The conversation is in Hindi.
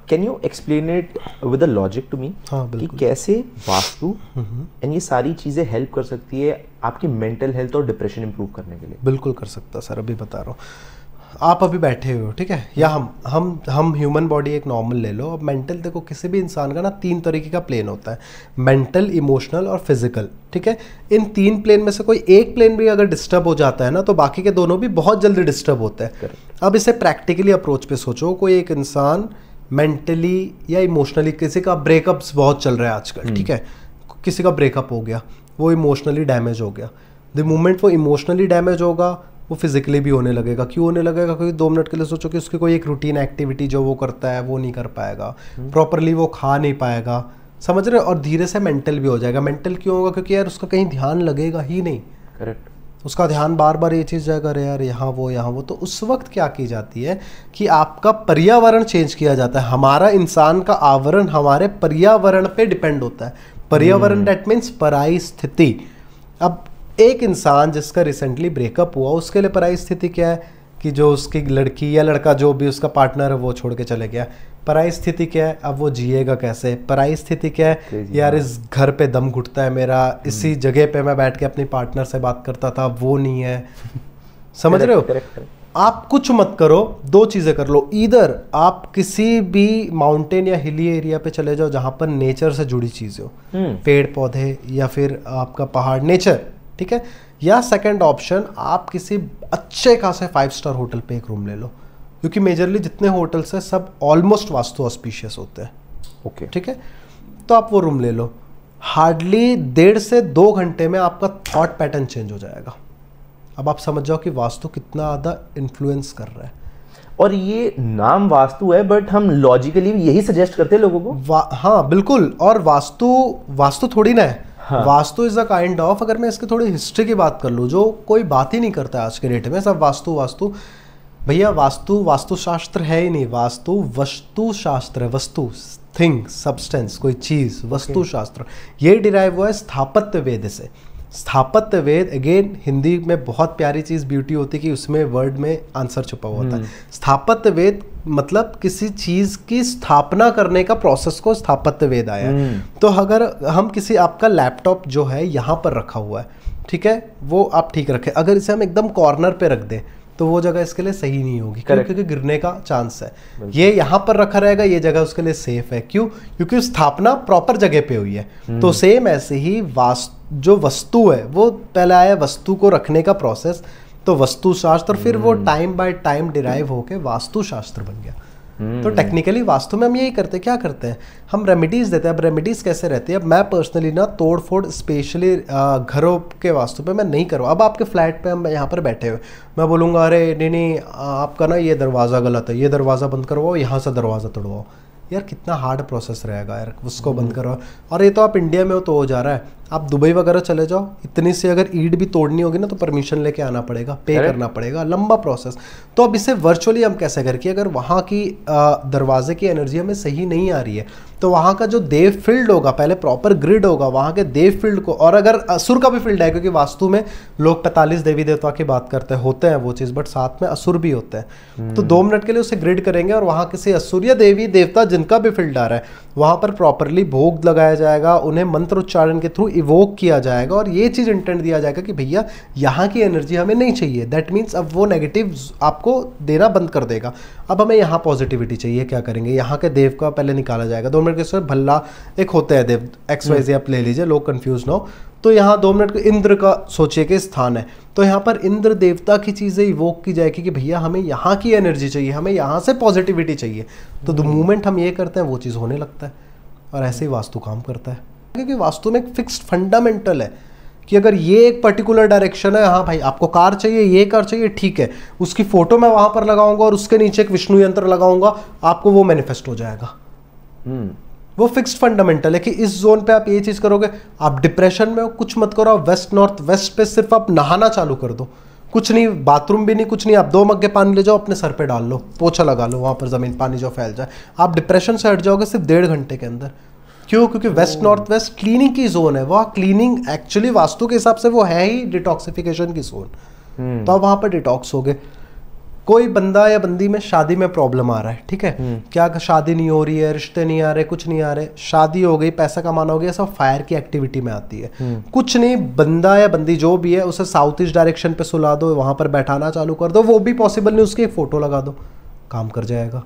Can you explain it with a logic to me हाँ कि बिल्कुल। कैसे वास्तु एंड ये सारी चीजें हेल्प कर सकती है आपकी मेंटल हेल्थ और डिप्रेशन इंप्रूव करने के लिए? बिल्कुल कर सकता सर, अभी बता रहा हूँ। आप अभी बैठे हुए हो, ठीक है, या हम ह्यूमन बॉडी एक नॉर्मल ले लो। अब मेंटल देखो, किसी भी इंसान का ना 3 तरीके का प्लेन होता है, मेंटल, इमोशनल और फिजिकल, ठीक है। इन 3 प्लेन में से कोई एक प्लेन भी अगर डिस्टर्ब हो जाता है ना, तो बाकी के दोनों भी बहुत जल्दी डिस्टर्ब होते हैं। अब इसे प्रैक्टिकली अप्रोच पे सोचो, कोई एक इंसान मेंटली या इमोशनली, किसी का ब्रेकअप्स बहुत चल रहा है आजकल, ठीक है, किसी का ब्रेकअप हो गया, वो इमोशनली डैमेज हो गया। द मोमेंट वो इमोशनली डैमेज होगा, वो फिजिकली भी होने लगेगा। क्यों होने लगेगा? क्योंकि 2 मिनट के लिए सोचो कि उसकी कोई एक रूटीन एक्टिविटी जो वो करता है वो नहीं कर पाएगा, प्रॉपरली वो खा नहीं पाएगा, समझ रहे हो, और धीरे से मेंटल भी हो जाएगा। मेंटल क्यों होगा? क्योंकि यार उसका कहीं ध्यान लगेगा ही नहीं। करेक्ट। उसका ध्यान बार बार ये चीज़ जाएगा, अरे यार यहाँ वो। तो उस वक्त क्या की जाती है कि आपका पर्यावरण चेंज किया जाता है। हमारा इंसान का आवरण हमारे पर्यावरण पे डिपेंड होता है। पर्यावरण दैट मीन्स पराई स्थिति। अब एक इंसान जिसका रिसेंटली ब्रेकअप हुआ, उसके लिए पराई स्थिति क्या है कि जो उसकी लड़की या लड़का जो भी उसका पार्टनर है वो छोड़ के चले गया। पराई स्थिति क्या है? अब वो जिएगा कैसे? पराई स्थिति क्या है? यार इस घर पे दम घुटता है मेरा, इसी जगह पे मैं बैठ के अपनी पार्टनर से बात करता था, वो नहीं है। समझ रहे हो? आप कुछ मत करो, 2 चीज़ें कर लो। इधर आप किसी भी माउंटेन या हिली एरिया पे चले जाओ जहाँ पर नेचर से जुड़ी चीज़ें हो, पेड़ पौधे या फिर आपका पहाड़, नेचर, ठीक है। या सेकंड ऑप्शन, आप किसी अच्छे खासे 5 स्टार होटल पे एक रूम ले लो, क्योंकि मेजरली जितने होटल्स हैं सब ऑलमोस्ट वास्तु ऑस्पिशियस होते हैं, ओके, ठीक है। तो आप वो रूम ले लो, हार्डली 1.5 से 2 घंटे में आपका थॉट पैटर्न चेंज हो जाएगा। अब आप समझ जाओ कि वास्तु कितना ज़्यादा इन्फ्लुएंस कर रहा है। और ये नाम वास्तु है, बट हम लॉजिकली यही सजेस्ट करते हैं लोगों को। हाँ बिल्कुल। और वास्तु थोड़ी ना है। हाँ। Vastu is a kind of, अगर मैं इसकी थोड़ी हिस्ट्री की बात कर लूँ, जो कोई बात ही नहीं करता आज के डेट में, सब वास्तु। भैया वास्तुशास्त्र है ही नहीं, वास्तु वस्तुशास्त्र है। वस्तु, थिंग, सब्सटेंस, कोई चीज, वस्तुशास्त्र। ये डिराइव हुआ है स्थापत्य वेद से। स्थापत्य वेद अगेन हिंदी में बहुत प्यारी चीज़ ब्यूटी होती है कि उसमें वर्ड में आंसर छुपा हुआ होता है। स्थापत्य वेद मतलब किसी चीज़ की स्थापना करने का प्रोसेस को स्थापत्य वेद आया है। तो अगर हम किसी, आपका लैपटॉप जो है यहाँ पर रखा हुआ है, ठीक है, वो आप ठीक रखें, अगर इसे हम एकदम कॉर्नर पे रख दें तो वो जगह इसके लिए सही नहीं होगी, क्योंकि गिरने का चांस है। ये यहाँ पर रखा रहेगा, ये जगह उसके लिए सेफ है। क्यों? क्योंकि स्थापना प्रॉपर जगह पे हुई है। तो सेम ऐसे ही जो वस्तु है, वो पहले आया वस्तु को रखने का प्रोसेस, तो वस्तुशास्त्र, फिर वो टाइम बाय टाइम डिराइव होके वास्तुशास्त्र बन गया। तो टेक्निकली वास्तु में हम यही करते हैं, क्या करते हैं, हम रेमेडीज देते हैं। अब रेमेडीज कैसे रहती है? अब मैं पर्सनली ना तोड़ फोड़ स्पेशली घरों के वास्तु पे मैं नहीं करूँ। अब आपके फ्लैट पे हम यहाँ पर बैठे हुए, मैं बोलूँगा अरे नहीं आपका ना ये दरवाज़ा गलत है, ये दरवाज़ा बंद करवाओ, यहाँ से दरवाज़ा तोड़वाओ। यार कितना हार्ड प्रोसेस रहेगा यार, उसको बंद करो। और ये तो आप इंडिया में हो तो हो जा रहा है, आप दुबई वगैरह चले जाओ, इतनी सी अगर ईंट भी तोड़नी होगी ना तो परमिशन लेके आना पड़ेगा, पे करना पड़ेगा, लंबा प्रोसेस। तो अब इसे वर्चुअली हम कैसे करें कि अगर वहाँ की दरवाजे की एनर्जी हमें सही नहीं आ रही है, तो वहाँ का जो देव फील्ड होगा, पहले प्रॉपर ग्रिड होगा वहाँ के देव फील्ड को, और अगर असुर का भी फील्ड है, क्योंकि वास्तु में लोग 45 देवी देवता की बात करते हैं, होते हैं वो चीज़, बट साथ में असुर भी होते हैं। तो 2 मिनट के लिए उसे ग्रिड करेंगे और वहाँ किसी असुर या देवी देवता जिनका भी फील्ड आ रहा है, वहाँ पर प्रॉपरली भोग लगाया जाएगा, उन्हें मंत्र उच्चारण के थ्रू इवोक किया जाएगा, और ये चीज़ इंटेंट दिया जाएगा कि भैया यहाँ की एनर्जी हमें नहीं चाहिए। दैट मीन्स अब वो नेगेटिव आपको देना बंद कर देगा, अब हमें यहाँ पॉजिटिविटी चाहिए। क्या करेंगे? यहाँ के देव का पहले निकाला जाएगा। 2 मिनट के समय भल्ला एक होता है देव, XYZ आप ले लीजिए, लोग कंफ्यूज ना हो। तो यहाँ 2 मिनट के इंद्र का सोचिए कि स्थान है, तो यहाँ पर इंद्र देवता की चीज़ें इवोक की जाएगी कि भैया हमें यहाँ की एनर्जी चाहिए, हमें यहाँ से पॉजिटिविटी चाहिए। तो द मोमेंट हम ये करते हैं वो चीज़ होने लगता है, और ऐसे ही वास्तु काम करता है। क्योंकि वास्तु में एक फिक्स्ड फंडामेंटल है कि अगर ये एक पर्टिकुलर डायरेक्शन है, हाँ भाई आपको कार चाहिए, ये कार चाहिए, ठीक है, उसकी फोटो मैं वहाँ पर लगाऊंगा और उसके नीचे एक विष्णु यंत्र लगाऊंगा, आपको वो मैनिफेस्ट हो जाएगा। वो फिक्स्ड फंडामेंटल है कि इस जोन पे आप ये चीज़ करोगे। आप डिप्रेशन में हो, कुछ मत करो, आप वेस्ट नॉर्थ वेस्ट पे सिर्फ आप नहाना चालू कर दो, कुछ नहीं, बाथरूम भी नहीं, कुछ नहीं, आप 2 मग्गे पानी ले जाओ, अपने सर पे डाल लो, पोछा लगा लो वहाँ पर, ज़मीन पानी जो फैल जाए, आप डिप्रेशन से हट जाओगे सिर्फ 1.5 घंटे के अंदर। क्यों? क्योंकि वेस्ट नॉर्थ वेस्ट क्लीनिंग की जोन है, वहाँ क्लीनिंग एक्चुअली वास्तु के हिसाब से वो है ही डिटॉक्सिफिकेशन की जोन। तो आप वहाँ पर डिटॉक्स हो गए। कोई बंदा या बंदी में शादी में प्रॉब्लम आ रहा है, ठीक है, क्या शादी नहीं हो रही है, रिश्ते नहीं आ रहे, कुछ नहीं आ रहे, शादी हो गई, पैसा कमाना हो गया, सब फायर की एक्टिविटी में आती है। कुछ नहीं, बंदा या बंदी जो भी है उसे साउथ ईस्ट डायरेक्शन पे सुला दो, वहां पर बैठाना चालू कर दो, वो भी पॉसिबल नहीं, उसकी एक फोटो लगा दो, काम कर जाएगा।